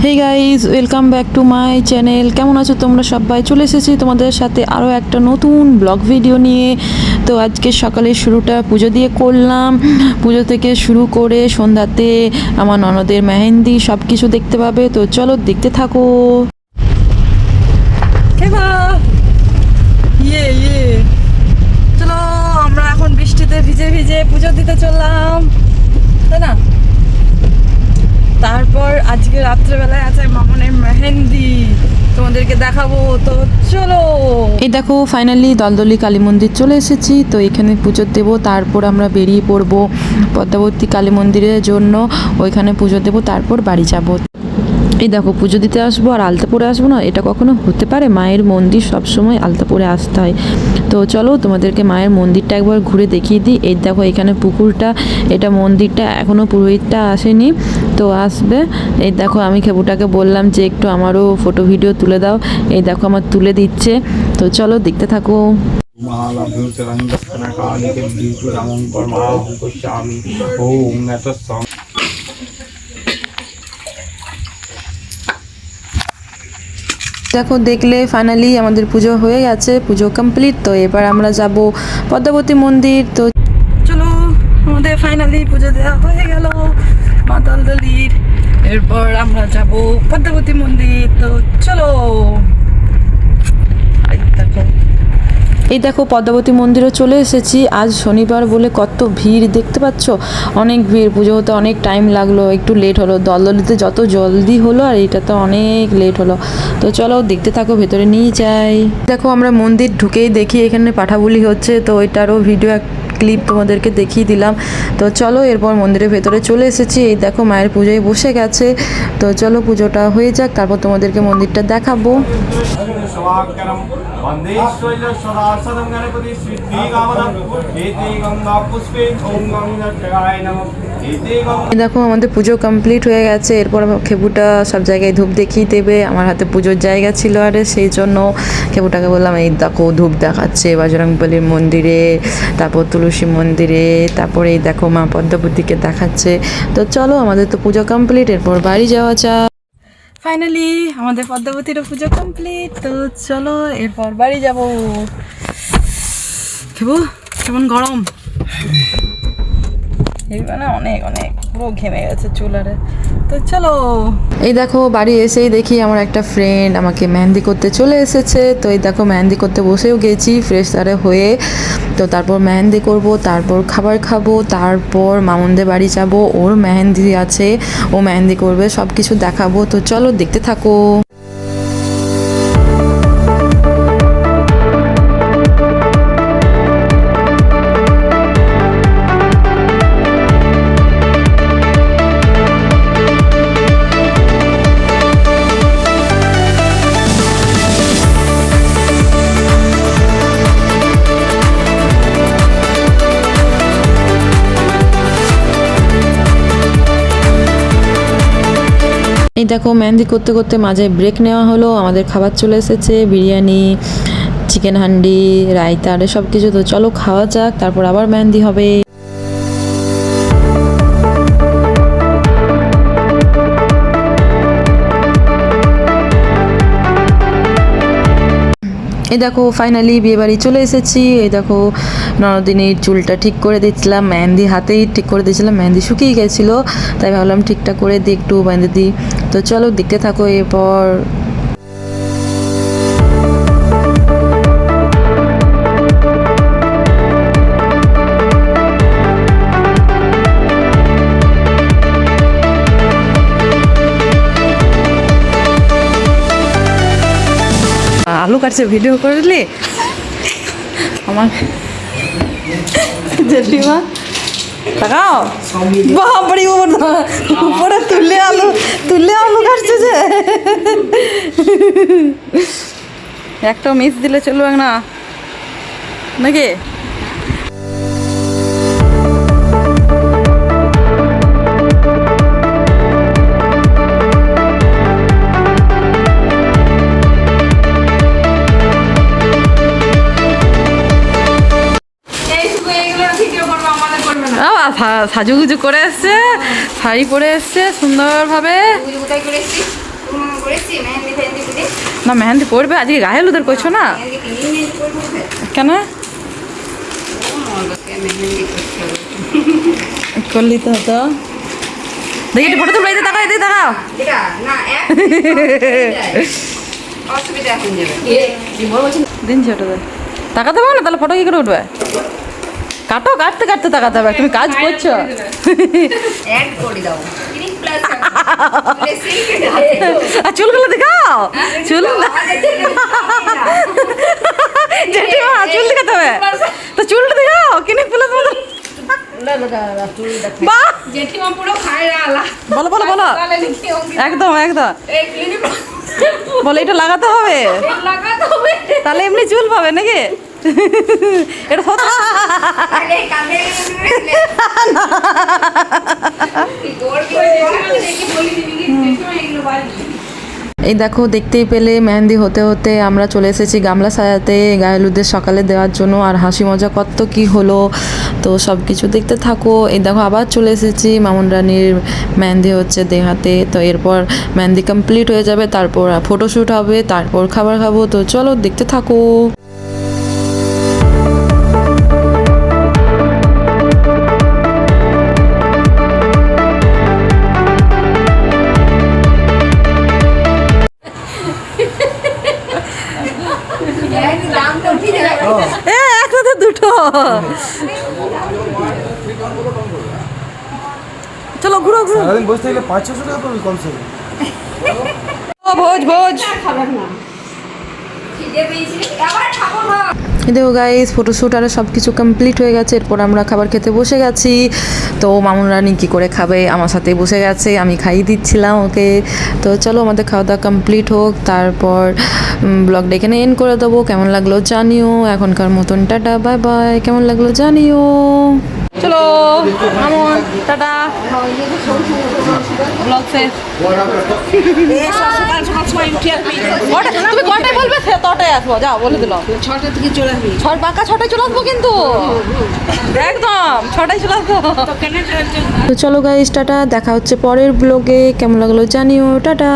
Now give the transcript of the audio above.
Hey guys, welcome back to my channel. কেমন আছো তোমরা সবাই? চলে এসেছি তোমাদের সাথে আরও একটা নতুন ব্লগ ভিডিও নিয়ে। তো আজকে সকালের শুরুটা পুজো দিয়ে করলাম। পুজো থেকে শুরু করে সন্ধ্যাতে আমার ননদের মেহেন্দি সব কিছু দেখতে পাবে। তো চলো দেখতে থাকো। চলো আমরা এখন বৃষ্টিতে ভিজে ভিজে পুজো দিতে চললাম, তাই না? তারপর আজকে রাত্রেবেলায় আছে মামনের মেহেন্দি, তোমাদেরকে দেখাবো। তো চলো। এই দেখো ফাইনালি দলদলি কালী মন্দির চলে এসেছি। তো এখানে পুজো দেবো, তারপর আমরা বেরিয়ে পড়বো পদ্মাবতী কালী মন্দিরের জন্য। ওইখানে পুজো দেবো, তারপর বাড়ি যাবো। এই দেখো পুজো দিতে আসবো আর আলতা পরে আসবো না, এটা কখনো হতে পারে? মায়ের মন্দির সবসময় আলতা পরে আসতে হয়। তো চলো তোমাদেরকে মায়ের মন্দিরটা একবার ঘুরে দেখিয়ে দিই। এই দেখো এখানে পুকুরটা, এটা মন্দিরটা, এখনও পুরোহিতটা আসেনি, তো আসবে। এই দেখো আমি খেবুটাকে বললাম যে একটু আমারও ফটো ভিডিও তুলে দাও। এই দেখো আমার তুলে দিচ্ছে। তো চলো দেখতে থাকো। দেখো দেখলে ফাইনালি আমাদের পুজো হয়ে গেছে, পুজো কমপ্লিট। তো এবার আমরা যাব পদ্মাবতী মন্দির। তো চলো, আমাদের ফাইনালি পুজো দেওয়া হয়ে গেল মা দলদলির। এরপর আমরা যাব পদ্মাবতী মন্দির। তো চলো। এই দেখো পদ্মাবতী মন্দিরে চলে এসেছি। আজ শনিবার বলে কত ভিড় দেখতে পাচ্ছ, অনেক ভিড়। পুজো হতে অনেক টাইম লাগলো, একটু লেট হলো। দলদলিতে যত জলদি হলো আর এটা তো অনেক লেট হলো। তো চলো দেখতে থাকো, ভেতরে নিয়ে যাই। দেখো আমরা মন্দির ঢুকেই দেখি এখানে পাঠাবলি হচ্ছে, তো ওইটারও ভিডিও ক্লিপ তোমাদেরকে দেখিয়ে দিলাম। তো চলো এরপর মন্দিরের ভেতরে চলে এসেছি। এই দেখো মায়ের পুজোয় বসে গেছে। তো চলো পুজোটা হয়ে যাক, তারপর তোমাদেরকে মন্দিরটা দেখাবো। দেখো আমাদের পুজো কমপ্লিট হয়ে গেছে। এরপর খেবুটা সব জায়গায় ধূপ দেখিয়ে দেবে। আমার হাতে পুজোর জায়গা ছিল, আরে সেই জন্য খেবুটাকে বললাম এই দেখো ধূপ দেখাচ্ছে বজরংবলীর মন্দিরে, তারপর তুলসী মন্দিরে, তারপরে এই দেখো মা পদ্মাবতীকে দেখাচ্ছে। তো চলো আমাদের তো পুজো কমপ্লিট, এরপর বাড়ি যাওয়া যাক। ফাইনালি আমাদের পদ্মাবতীরও পুজো কমপ্লিট। তো চলো এরপর বাড়ি যাব। খেবু কেমন গরম, না অনেক অনেক পুরো ঘেমে গেছে চুলারে। তো চলো। এই দেখো বাড়ি এসেই দেখি আমার একটা ফ্রেন্ড আমাকে মেহেন্দি করতে চলে এসেছে। তো এই দেখো মেহেন্দি করতে বসেও গেছি ফ্রেশ তারে হয়ে। তো তারপর মেহেন্দি করব, তারপর খাবার খাবো, তারপর মামুনদের বাড়ি যাব। ওর মেহেন্দি আছে, ও মেহেন্দি করবে, সব কিছু দেখাবো। তো চলো দেখতে থাকো। এই দেখো মেহেন্দি করতে করতে মাঝে ব্রেক নেওয়া হলো, আমাদের খাবার চলে এসেছে, বিরিয়ানি, চিকেন হান্ডি, রায়তা, আর সব কিছু। তো চলো খাওয়া যাক, তারপর আবার মেহেন্দি হবে। এই দেখো ফাইনালি বিয়েবাড়ি চলে এসেছি। এই দেখো ননদিনীর চুলটা ঠিক করে দিচ্ছিলাম, মেহেন্দি হাতেই ঠিক করে দিচ্ছিলাম, মেহেন্দি শুকিয়ে গেছিলো, তাই ভাবলাম ঠিকঠাক করে দিই, একটু বেঁধে দিই। তো চলো দেখতে থাকো। এরপর আলু কাটছে, ভিডিও করলি আমার জেঠিমা। তাকাও বাপরে, উপরে তুলে আলু কাটছে যে, একটা মিস দিলে চলবে না নাকি? সাজুগুজু করে এসছে, শাড়ি পরে এসছে সুন্দরভাবে। না মেহেন্দি পড়বে আজকে গায়ে হলুদের করছো না কেন করলি তো হতো দেখি একটু ফটো তুলবো এই দেখাও এদিকে দেখাও দিন ছোট তাকাতে পারো না তাহলে ফটো কি করে উঠবে কাটো কাটতে কাটতে তাকাতে হবে তুমি কাজ করছো আর চুলগুলো দেখাও চুল জেঠিমা চুল দেখাতে হবে তো চুলটা দেখাও কিনে প্লাস মতো বলো বলো বলো একদম একদম বলে এটা লাগাতে হবে তাহলে এমনি চুল পাবে নাকি এটা এই দেখো দেখতেই পেলে মেহেন্দি হতে হতে আমরা চলে এসেছি গামলা সাজাতে গায়ে হলুদের সকালে দেওয়ার জন্য আর হাসি মজা কত কি হলো তো সব কিছু দেখতে থাকো এই দেখো আবার চলে এসেছি মামুন রানীর মেহেন্দি হচ্ছে দেহাতে তো এরপর মেহেন্দি কমপ্লিট হয়ে যাবে তারপর ফটোশ্যুট হবে তারপর খাবার খাবো তো চলো দেখতে থাকো একসাথে দুটো চলো ঘুরো ঘুরো বসে থাকলে 500 টাকা পাবি কমসে কম ভোজ ভোজ দেখো গাইস ফটোশ্যুট আর সব কিছু কমপ্লিট হয়ে গেছে এরপর আমরা খাবার খেতে বসে গেছি তো মামুন রানী কী করে খাবে আমার সাথেই বসে গেছে আমি খাইয়ে দিচ্ছিলাম ওকে তো চলো আমাদের খাওয়া দাওয়া কমপ্লিট হোক তারপর ব্লগটা এখানে এন্ড করে দেবো কেমন লাগলো জানিও এখনকার মতন টাটা বাই বাই কেমন লাগলো জানিও চলো মামুন টাটা ব্লগ শেষ তুমি কটায় বলবে তটায় আসবো যাও বলে দিল 6টা থেকে চলে আসবি পাকা 6টায় চলে আসবো কিন্তু একদম 6টায় চলে আসবো তো চলো গাইস টাটা দেখা হচ্ছে পরের ব্লগে কেমন লাগলো জানিও টাটা